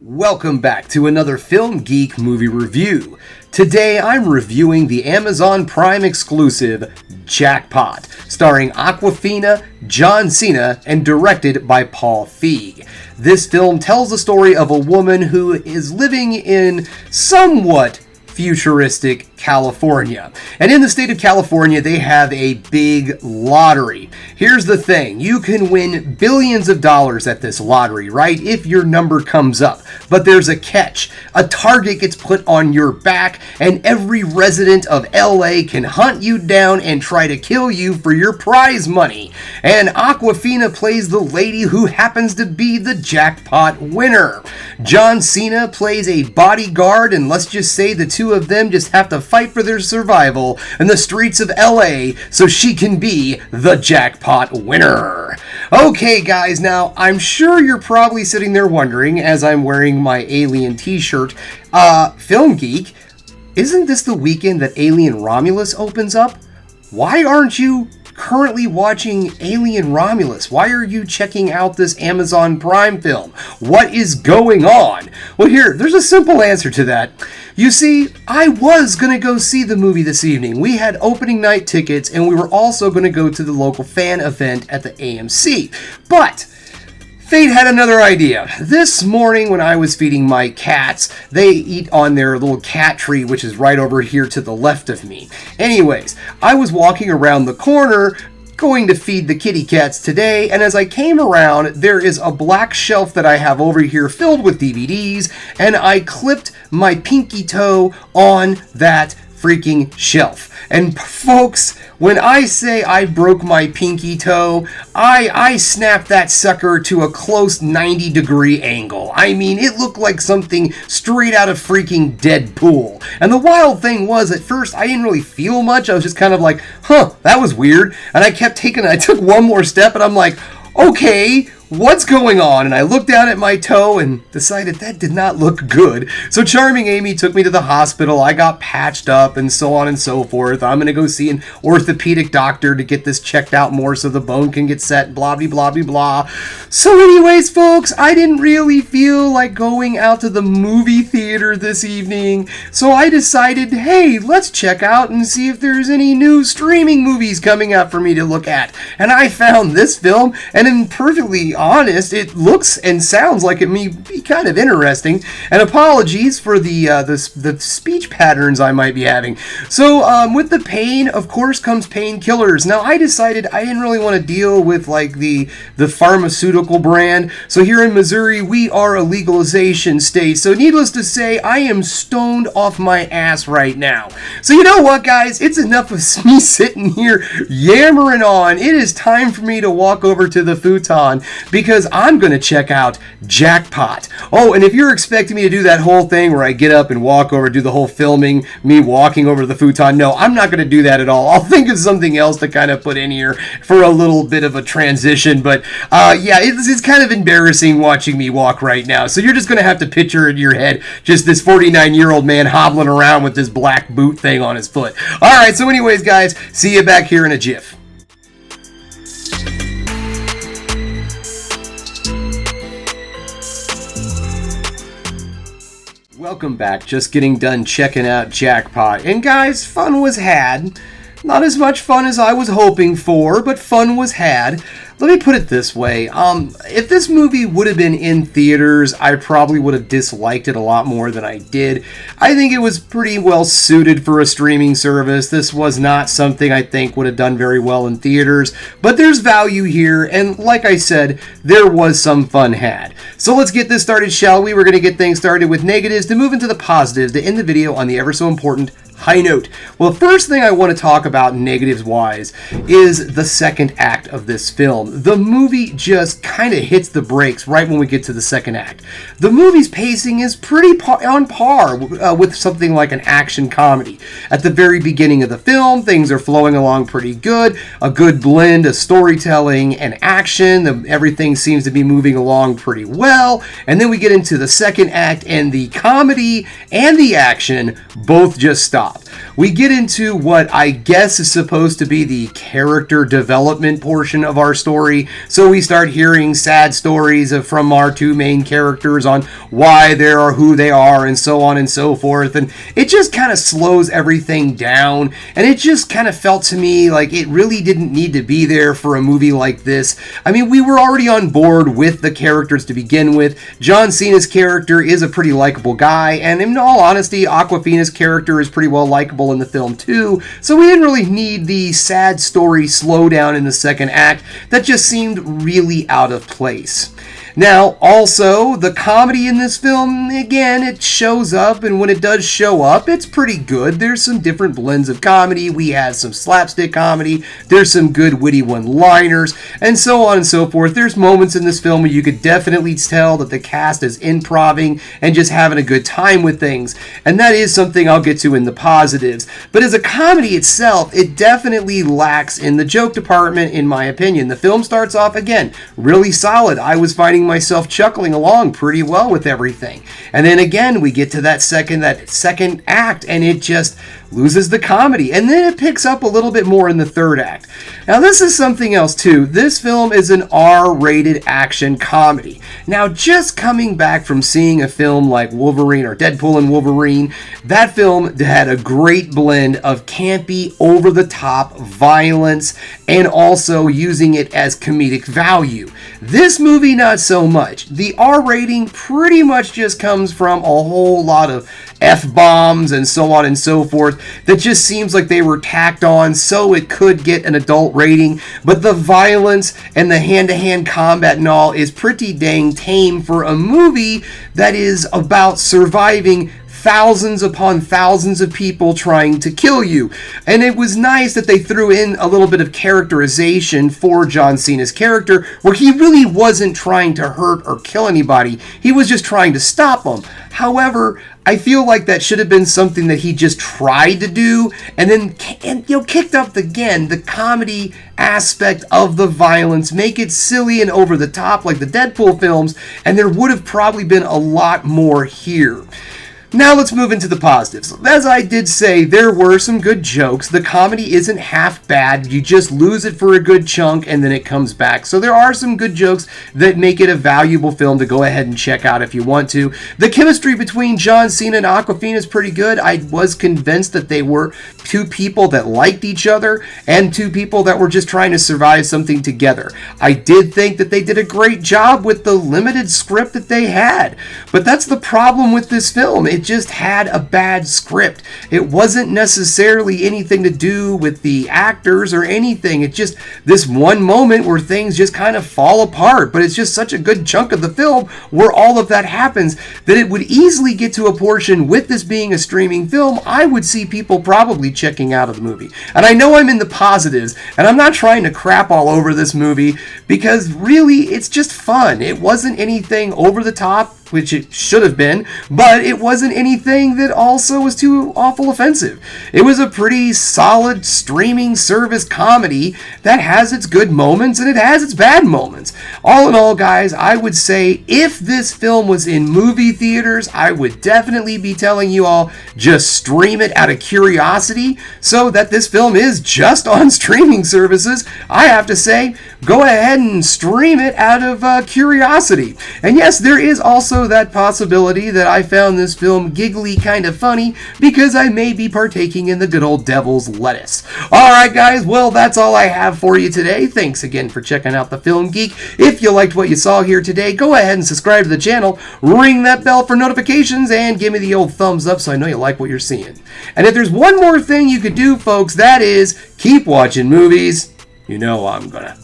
Welcome back to another Film Geek movie review. Today I'm reviewing the Amazon Prime exclusive Jackpot, starring Awkwafina, John Cena, and directed by Paul Feig. This film tells the story of a woman who is living in somewhat futuristic California. And in the state of California, they have a big lottery. Here's the thing. You can win billions of dollars at this lottery, right? If your number comes up. But there's a catch. A target gets put on your back, and every resident of LA can hunt you down and try to kill you for your prize money. And Awkwafina plays the lady who happens to be the jackpot winner. John Cena plays a bodyguard, and let's just say the two of them just have to fight for their survival in the streets of LA so she can be the jackpot winner. Okay guys, now I'm sure you're probably sitting there wondering, as I'm wearing my Alien t-shirt, Film Geek, isn't this the weekend that Alien Romulus opens up? Why aren't you currently watching Alien Romulus? Why are you checking out this Amazon Prime film? What is going on? Well, there's a simple answer to that. You see, I was going to go see the movie this evening. We had opening night tickets, and we were also going to go to the local fan event at the AMC. But fate had another idea. This morning when I was feeding my cats, they eat on their little cat tree, which is right over here to the left of me. Anyways, I was walking around the corner going to feed the kitty cats today, and as I came around, there is a black shelf that I have over here filled with DVDs, and I clipped my pinky toe on that freaking shelf. And folks, when I say I broke my pinky toe, I snapped that sucker to a close 90-degree angle. I mean, it looked like something straight out of freaking Deadpool. And the wild thing was, at first, I didn't really feel much. I was just kind of like, that was weird. And I took one more step, and I'm like, okay, what's going on? And I looked down at my toe and decided that did not look good. So Charming Amy took me to the hospital. I got patched up and so on and so forth. I'm going to go see an orthopedic doctor to get this checked out more so the bone can get set, blah, blah, blah, blah, blah. So anyways, folks, I didn't really feel like going out to the movie theater this evening. So I decided, hey, let's check out and see if there's any new streaming movies coming out for me to look at. And I found this film, and in perfectly honest, it looks and sounds like it may be kind of interesting, and apologies for the speech patterns I might be having. So with the pain, of course, comes painkillers. Now I decided I didn't really want to deal with like the pharmaceutical brand. So here in Missouri, we are a legalization state. So needless to say, I am stoned off my ass right now. So you know what, guys? It's enough of me sitting here yammering on. It is time for me to walk over to the futon, because I'm going to check out Jackpot. Oh, and if you're expecting me to do that whole thing where I get up and walk over, do the whole filming, me walking over to the futon, no, I'm not going to do that at all. I'll think of something else to kind of put in here for a little bit of a transition, but yeah, it's kind of embarrassing watching me walk right now. So you're just going to have to picture in your head just this 49-year-old man hobbling around with this black boot thing on his foot. All right, so anyways, guys, see you back here in a jiff. Welcome back. Just getting done checking out Jackpot. And guys, fun was had. Not as much fun as I was hoping for, but fun was had. Let me put it this way. If this movie would have been in theaters, I probably would have disliked it a lot more than I did. I think it was pretty well suited for a streaming service. This was not something I think would have done very well in theaters, but there's value here, and like I said, there was some fun had. So let's get this started, shall we? We're going to get things started with negatives to move into the positives to end the video on the ever so important high note. Well, the first thing I want to talk about negatives-wise is the second act of this film. The movie just kind of hits the brakes right when we get to the second act. The movie's pacing is pretty on par with something like an action comedy. At the very beginning of the film, things are flowing along pretty good. A good blend of storytelling and action. Everything seems to be moving along pretty well. And then we get into the second act, and the comedy and the action both just stop. top. We get into what I guess is supposed to be the character development portion of our story. So we start hearing sad stories from our two main characters on why they are who they are and so on and so forth. And it just kind of slows everything down. And it just kind of felt to me like it really didn't need to be there for a movie like this. I mean, we were already on board with the characters to begin with. John Cena's character is a pretty likable guy. And in all honesty, Awkwafina's character is pretty well likable in the film too, so we didn't really need the sad story slowdown in the second act that just seemed really out of place. Now, also, the comedy in this film, again, it shows up, and when it does show up, it's pretty good. There's some different blends of comedy. We have some slapstick comedy. There's some good witty one-liners, and so on and so forth. There's moments in this film where you could definitely tell that the cast is improving and just having a good time with things, and that is something I'll get to in the positives. But as a comedy itself, it definitely lacks in the joke department, in my opinion. The film starts off, again, really solid. I was finding myself chuckling along pretty well with everything. And then again, we get to that second act, and it just loses the comedy. And then it picks up a little bit more in the third act. Now, this is something else too. This film is an R-rated action comedy. Now, just coming back from seeing a film like Wolverine or Deadpool and Wolverine, that film had a great blend of campy, over-the-top violence and also using it as comedic value. This movie, not so much. The R rating pretty much just comes from a whole lot of F-bombs and so on and so forth that just seems like they were tacked on so it could get an adult rating, but the violence and the hand-to-hand combat and all is pretty dang tame for a movie that is about surviving thousands upon thousands of people trying to kill you. And it was nice that they threw in a little bit of characterization for John Cena's character, where he really wasn't trying to hurt or kill anybody. He was just trying to stop them. However, I feel like that should have been something that he just tried to do, and then kicked up the comedy aspect of the violence, make it silly and over the top like the Deadpool films, and there would have probably been a lot more here. Now let's move into the positives. As I did say, there were some good jokes. The comedy isn't half bad. You just lose it for a good chunk and then it comes back. So there are some good jokes that make it a valuable film to go ahead and check out if you want to. The chemistry between John Cena and Awkwafina is pretty good. I was convinced that they were two people that liked each other and two people that were just trying to survive something together. I did think that they did a great job with the limited script that they had. But that's the problem with this film. It just had a bad script. It wasn't necessarily anything to do with the actors or anything. It's just this one moment where things just kind of fall apart, but it's just such a good chunk of the film where all of that happens that it would easily get to a portion, with this being a streaming film, I would see people probably checking out of the movie. And I know I'm in the positives, and I'm not trying to crap all over this movie, because really it's just fun. It wasn't anything over the top, which it should have been, but it wasn't anything that also was too awful offensive. It was a pretty solid streaming service comedy that has its good moments and it has its bad moments. All in all, guys, I would say if this film was in movie theaters, I would definitely be telling you all just stream it out of curiosity, so that this film is just on streaming services. I have to say, go ahead and stream it out of curiosity. And yes, there is also that possibility that I found this film giggly kind of funny because I may be partaking in the good old devil's lettuce. Alright guys, well that's all I have for you today. Thanks again for checking out The Film Geek. If you liked what you saw here today, go ahead and subscribe to the channel, ring that bell for notifications, and give me the old thumbs up so I know you like what you're seeing. And if there's one more thing you could do, folks, that is keep watching movies. You know I'm gonna.